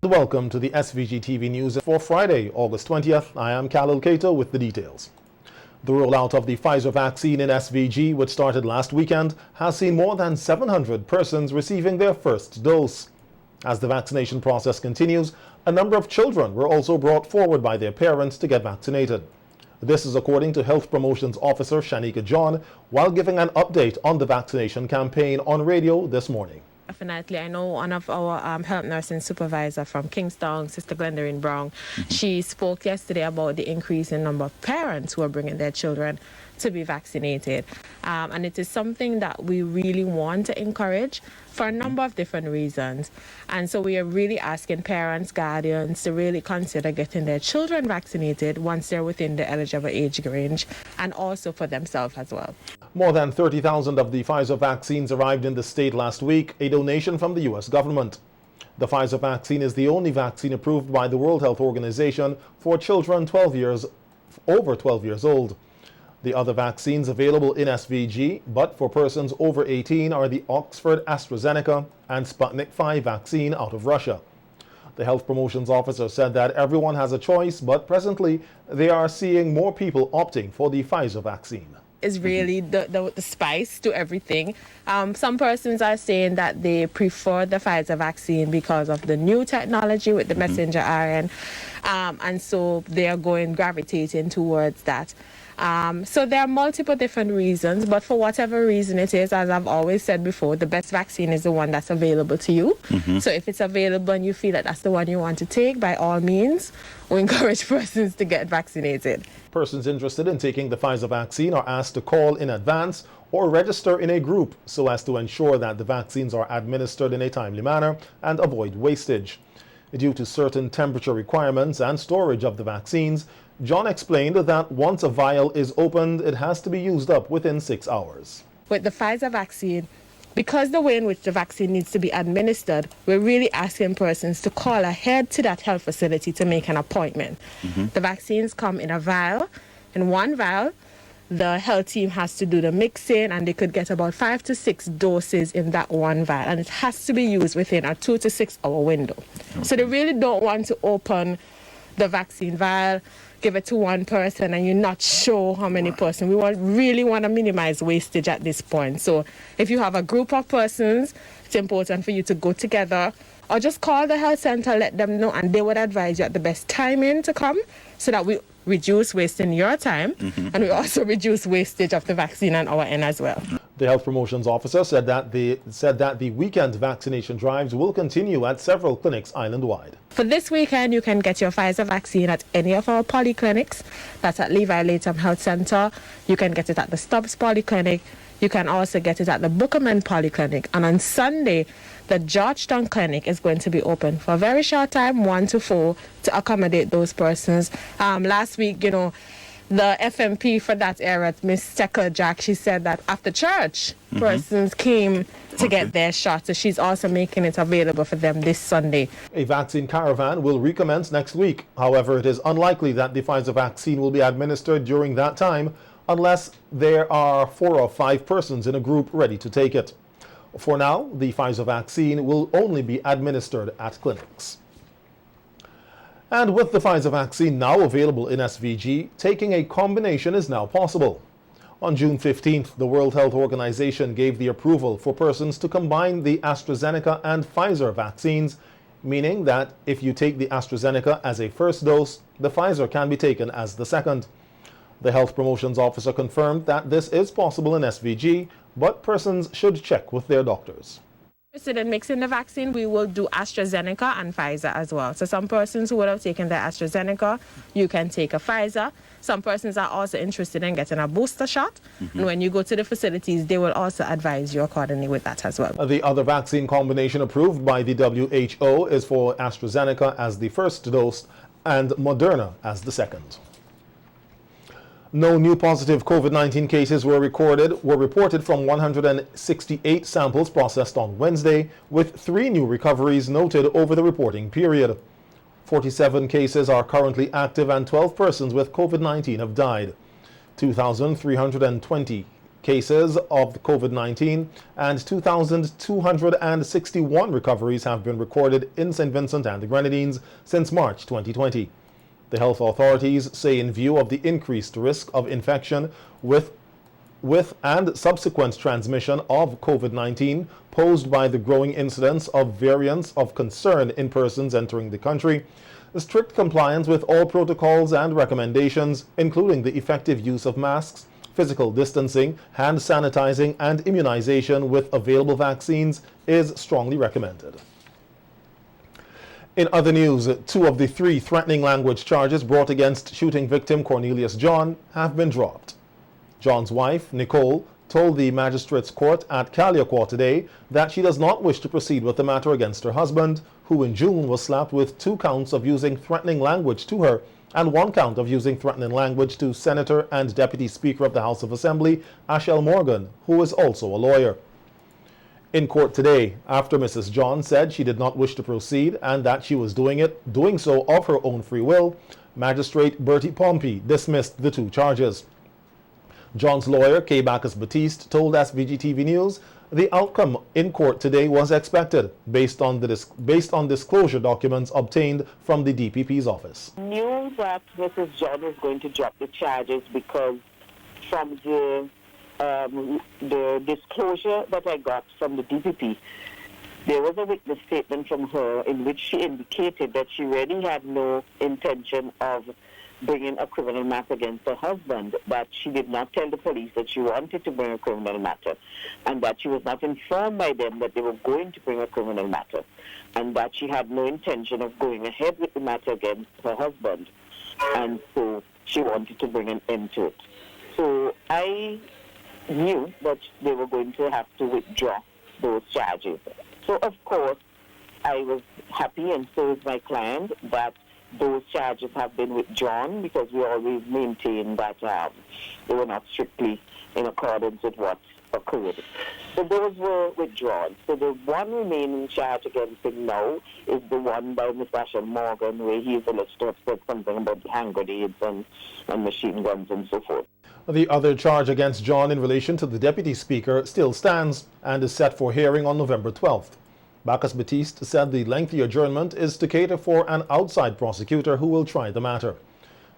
Welcome to the SVG-TV news for Friday, August 20th. I am Khalil Kato with the details. The rollout of the Pfizer vaccine in SVG, which started last weekend, has seen more than 700 persons receiving their first dose. As the vaccination process continues, a number of children were also brought forward by their parents to get vaccinated. This is according to Health Promotions Officer Shanika John while giving an update on the vaccination campaign on radio this morning. Definitely. I know one of our health nursing supervisor from Kingstown, Sister Glendorine Brown, she spoke yesterday about the increase in number of parents who are bringing their children to be vaccinated. And it is something that we really want to encourage for a number of different reasons. And so we are really asking parents, guardians to really consider getting their children vaccinated once they're within the eligible age range, and also for themselves as well. More than 30,000 of the Pfizer vaccines arrived in the state last week, a donation from the U.S. government. The Pfizer vaccine is the only vaccine approved by the World Health Organization for children over 12 years old. The other vaccines available in SVG, but for persons over 18, are the Oxford AstraZeneca and Sputnik V vaccine out of Russia. The Health Promotions Officer said that everyone has a choice, but presently they are seeing more people opting for the Pfizer vaccine. Is really the spice to everything. Some persons are saying that they prefer the Pfizer vaccine because of the new technology with the messenger RNA, and so they are gravitating towards that. So there are multiple different reasons, but for whatever reason it is, as I've always said before, the best vaccine is the one that's available to you. So if it's available and you feel that that's the one you want to take, by all means, we encourage persons to get vaccinated. Persons interested in taking the Pfizer vaccine are asked to call in advance or register in a group so as to ensure that the vaccines are administered in a timely manner and avoid wastage. Due to certain temperature requirements and storage of the vaccines, John explained that once a vial is opened, it has to be used up within 6 hours. With the Pfizer vaccine, because the way in which the vaccine needs to be administered, we're really asking persons to call ahead to that health facility to make an appointment. The vaccines come in a vial. In one vial, the health team has to do the mixing, and they could get about 5 to 6 doses in that one vial, and it has to be used within a 2 to 6 hour window. So they really don't want to open the vaccine vial, give it to one person, and you're not sure how many persons. We really want to minimize wastage at this point. So if you have a group of persons, it's important for you to go together or just call the health center, let them know, and they would advise you at the best timing to come so that we reduce wasting your time and we also reduce wastage of the vaccine on our end as well. The Health Promotions Officer said that the weekend vaccination drives will continue at several clinics island-wide. For this weekend, you can get your Pfizer vaccine at any of our polyclinics. That's at Levi Latham Health Center. You can get it at the Stubbs Polyclinic. You can also get it at the Bookerman Polyclinic. And on Sunday, the Georgetown Clinic is going to be open for a very short time, 1 to 4, to accommodate those persons. Last week, the FMP for that area, Miss Steckler Jack, she said that after church, persons came to get their shot. So she's also making it available for them this Sunday. A vaccine caravan will recommence next week. However, it is unlikely that the Pfizer vaccine will be administered during that time unless there are 4 or 5 persons in a group ready to take it. For now, the Pfizer vaccine will only be administered at clinics. And with the Pfizer vaccine now available in SVG, taking a combination is now possible. On June 15th, the World Health Organization gave the approval for persons to combine the AstraZeneca and Pfizer vaccines, meaning that if you take the AstraZeneca as a first dose, the Pfizer can be taken as the second. The Health Promotions Officer confirmed that this is possible in SVG, but persons should check with their doctors. Interested in mixing the vaccine, we will do AstraZeneca and Pfizer as well. So some persons who would have taken the AstraZeneca, you can take a Pfizer. Some persons are also interested in getting a booster shot. And when you go to the facilities, they will also advise you accordingly with that as well. The other vaccine combination approved by the WHO is for AstraZeneca as the first dose and Moderna as the second. No new positive COVID-19 cases were reported from 168 samples processed on Wednesday, with 3 new recoveries noted over the reporting period. 47 cases are currently active and 12 persons with COVID-19 have died. 2,320 cases of COVID-19 and 2,261 recoveries have been recorded in St. Vincent and the Grenadines since March 2020. The health authorities say in view of the increased risk of infection with and subsequent transmission of COVID-19 posed by the growing incidence of variants of concern in persons entering the country, strict compliance with all protocols and recommendations, including the effective use of masks, physical distancing, hand sanitizing, and immunization with available vaccines is strongly recommended. In other news, 2 of the 3 threatening language charges brought against shooting victim Cornelius John have been dropped. John's wife, Nicole, told the magistrate's court at Calliaquaw today that she does not wish to proceed with the matter against her husband, who in June was slapped with 2 counts of using threatening language to her and 1 count of using threatening language to Senator and Deputy Speaker of the House of Assembly, Ashel Morgan, who is also a lawyer. In court today, after Mrs. John said she did not wish to proceed and that she was doing so of her own free will, Magistrate Bertie Pompey dismissed the 2 charges. John's lawyer, K. Bacchus Batiste, told SVG-TV News the outcome in court today was expected based on disclosure documents obtained from the DPP's office. I knew that Mrs. John was going to drop the charges because from the disclosure that I got from the DPP, there was a witness statement from her in which she indicated that she really had no intention of bringing a criminal matter against her husband, that she did not tell the police that she wanted to bring a criminal matter, and that she was not informed by them that they were going to bring a criminal matter, and that she had no intention of going ahead with the matter against her husband, and so she wanted to bring an end to it. So I knew that they were going to have to withdraw those charges. So of course I was happy, and so is my client, that those charges have been withdrawn, because we always maintain that they were not strictly in accordance with what occurred. So those were withdrawn. So the one remaining charge against him now is the one by Mr. Ashel Morgan, where he is alleged to have said something about hand grenades and machine guns and so forth. The other charge against John in relation to the Deputy Speaker still stands and is set for hearing on November 12th. Bacchus Batiste said the lengthy adjournment is to cater for an outside prosecutor who will try the matter.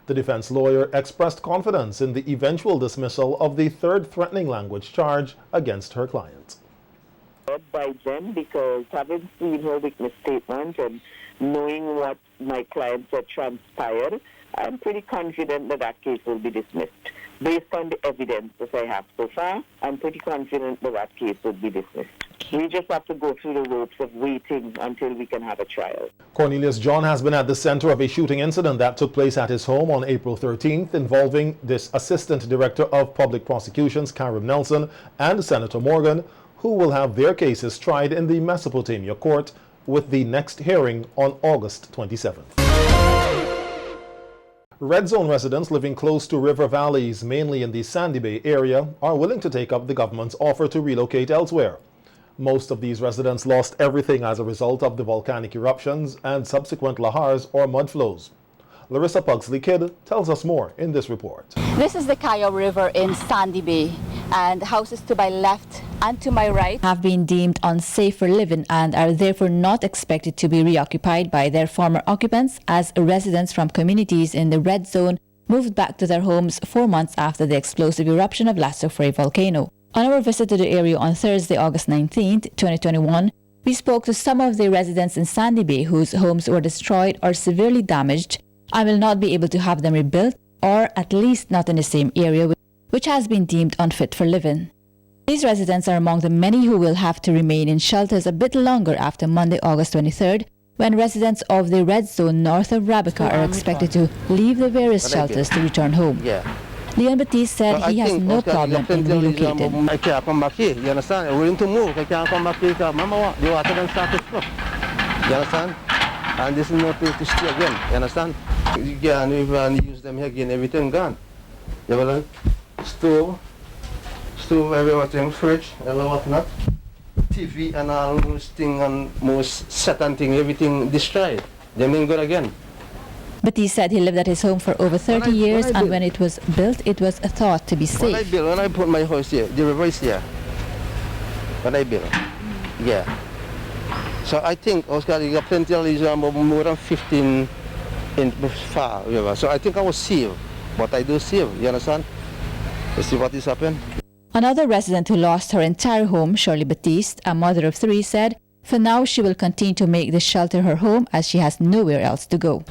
The defense lawyer expressed confidence in the eventual dismissal of the 3rd threatening language charge against her client. By them, because having seen her witness statement and knowing what my client said transpired, I'm pretty confident that that case will be dismissed. Based on the evidence that I have so far, I'm pretty confident that that case will be dismissed. We just have to go through the ropes of waiting until we can have a trial. Cornelius John has been at the center of a shooting incident that took place at his home on April 13th involving this Assistant Director of Public Prosecutions, Karim Nelson, and Senator Morgan, who will have their cases tried in the Mesopotamia court with the next hearing on August 27th. Red Zone residents living close to river valleys, mainly in the Sandy Bay area, are willing to take up the government's offer to relocate elsewhere. Most of these residents lost everything as a result of the volcanic eruptions and subsequent lahars or mudflows. Larissa Pugsley-Kidd tells us more in this report. This is the Kaya River in Sandy Bay, and houses to my left and to my right have been deemed unsafe for living and are therefore not expected to be reoccupied by their former occupants, as residents from communities in the red zone moved back to their homes 4 months after the explosive eruption of Lassoufre volcano. On our visit to the area on Thursday, August 19, 2021, we spoke to some of the residents in Sandy Bay whose homes were destroyed or severely damaged and will not be able to have them rebuilt, or at least not in the same area, which has been deemed unfit for living. These residents are among the many who will have to remain in shelters a bit longer after Monday, August 23rd, when residents of the red zone north of Rabica are expected to leave the various shelters to return home. Leon Batiste said he has no problem in relocating. I can't come back here, you understand? I'm willing to move, I can't come back here because Mama, the water done started to flow. You understand? And this is no place to stay again, you understand? You can't even use them here again, everything gone. You know, stove everything, fridge, and whatnot. TV and all those things and most certain things, everything destroyed. They ain't good again. But he said he lived at his home for over 30 years, and when it was built, it was thought to be safe. When I put my house here, the river is here. When I built, yeah. So I think Oscar, you got plenty of these more than 15 in far river. So I think I was safe, but I do safe. You understand? You see what is happening? Another resident who lost her entire home, Shirley Batiste, a mother of 3, said, for now she will continue to make the shelter her home as she has nowhere else to go.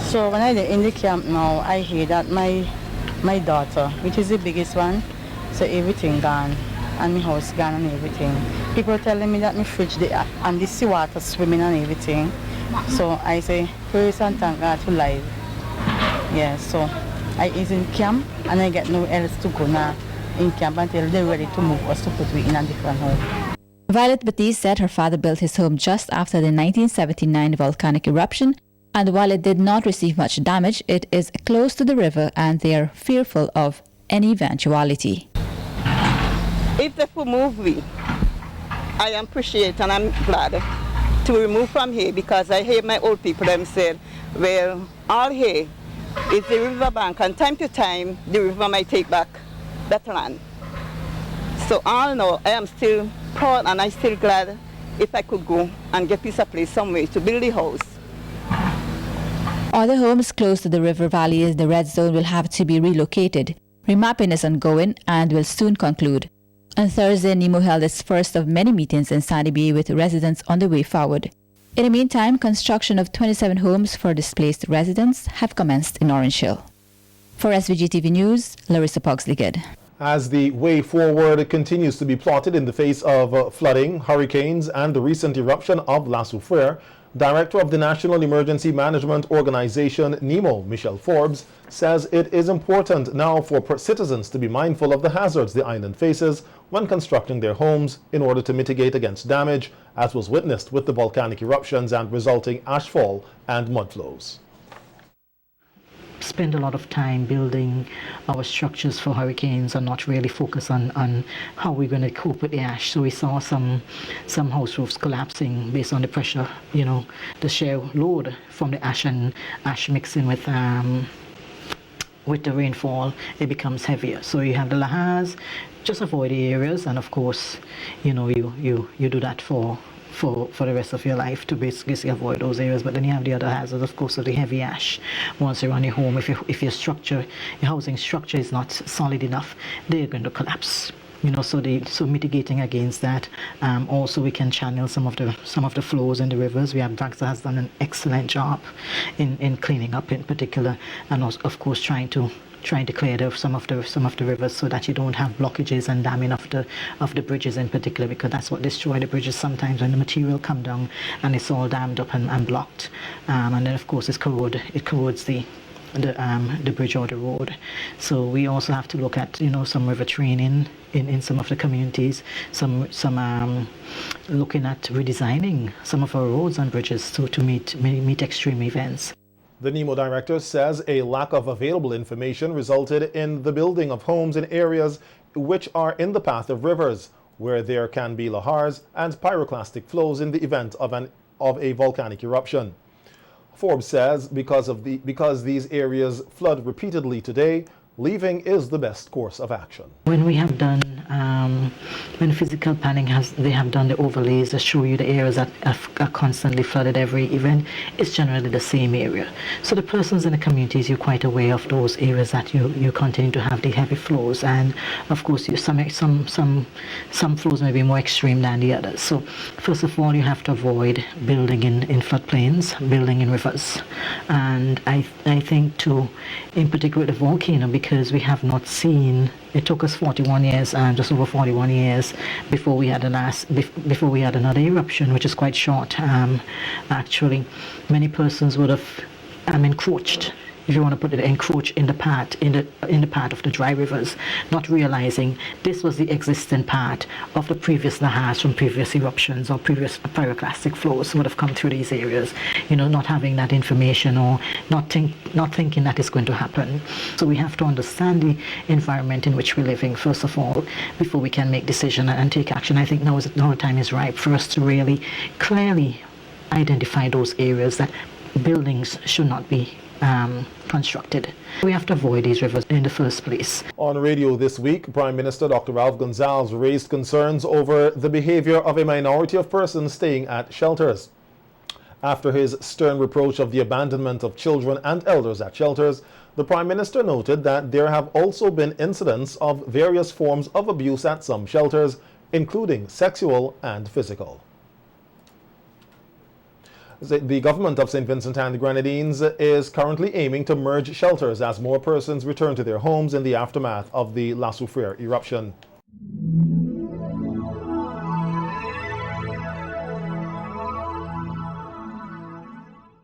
So when I'm in the camp now, I hear that my daughter, which is the biggest one, so everything gone, and my house gone and everything. People are telling me that my fridge and the seawater swimming and everything. So I say, praise and thank God for life. Yeah, so I is in camp and I get nowhere else to go now in camp until they're ready to move us to put me in a different home. Violet Batiste said her father built his home just after the 1979 volcanic eruption, and while it did not receive much damage, it is close to the river and they are fearful of any eventuality. If they could move me, I appreciate and I'm glad to remove from here, because I hear my old people them said, well, all here is the river bank, and time to time the river might take back that land. So all know I am still proud and I'm still glad if I could go and get this a place somewhere to build a house. Other homes close to the river valley in the red zone will have to be relocated. Remapping is ongoing and will soon conclude. On Thursday, NEMO held its first of many meetings in Sandy Bay with residents on the way forward. In the meantime, construction of 27 homes for displaced residents have commenced in Orange Hill. For SVG-TV News, Larissa Pogsley-Good. As the way forward continues to be plotted in the face of flooding, hurricanes, and the recent eruption of La Soufrière, Director of the National Emergency Management Organization, NEMO, Michelle Forbes, says it is important now for citizens to be mindful of the hazards the island faces when constructing their homes in order to mitigate against damage, as was witnessed with the volcanic eruptions and resulting ashfall and mud flows. Spend a lot of time building our structures for hurricanes and not really focus on how we're going to cope with the ash. So we saw some house roofs collapsing based on the pressure, the shear load from the ash and ash mixing with the rainfall, it becomes heavier. So you have the lahars, just avoid the areas, and of course, you do that for the rest of your life to basically avoid those areas. But then you have the other hazards, of course, of the heavy ash. Once you're on your home, if your housing structure is not solid enough, they're going to collapse. So mitigating against that. Also, we can channel some of the flows in the rivers. VAGSA has done an excellent job in cleaning up, in particular, and also, of course, trying to clear some of the rivers so that you don't have blockages and damming of the bridges in particular, because that's what destroys the bridges sometimes, when the material come down and it's all dammed up and blocked, and then of course it corrodes the bridge or the road. So we also have to look at some river training in some of the communities, some looking at redesigning some of our roads and bridges to meet extreme events. The NEMO director says a lack of available information resulted in the building of homes in areas which are in the path of rivers, where there can be lahars and pyroclastic flows in the event of a volcanic eruption. Forbes says because these areas flood repeatedly today, leaving is the best course of action. When we have done, when physical planning they have done the overlays that show you the areas that are constantly flooded every event, it's generally the same area. So the persons in the communities, you're quite aware of those areas that you continue to have the heavy flows, and of course some flows may be more extreme than the others. So first of all, you have to avoid building in floodplains, building in rivers, and I think too, in particular with the volcano, because we have not seen, it took us 41 years and just over 41 years before we had another eruption, which is quite short. Actually, many persons would have encroached, if you want to put it, encroach in the path of the dry rivers, not realizing this was the existing part of the previous lahars from previous eruptions or previous pyroclastic flows would have come through these areas, not having that information or not thinking that it's going to happen. So we have to understand the environment in which we're living, first of all, before we can make decision and take action. I think now the time is ripe for us to really clearly identify those areas that buildings should not be constructed. We have to avoid these rivers in the first place. On radio this week, Prime Minister Dr. Ralph Gonsalves raised concerns over the behavior of a minority of persons staying at shelters. After his stern reproach of the abandonment of children and elders at shelters, the Prime Minister noted that there have also been incidents of various forms of abuse at some shelters, including sexual and physical. The government of St. Vincent and the Grenadines is currently aiming to merge shelters as more persons return to their homes in the aftermath of the La Soufrière eruption.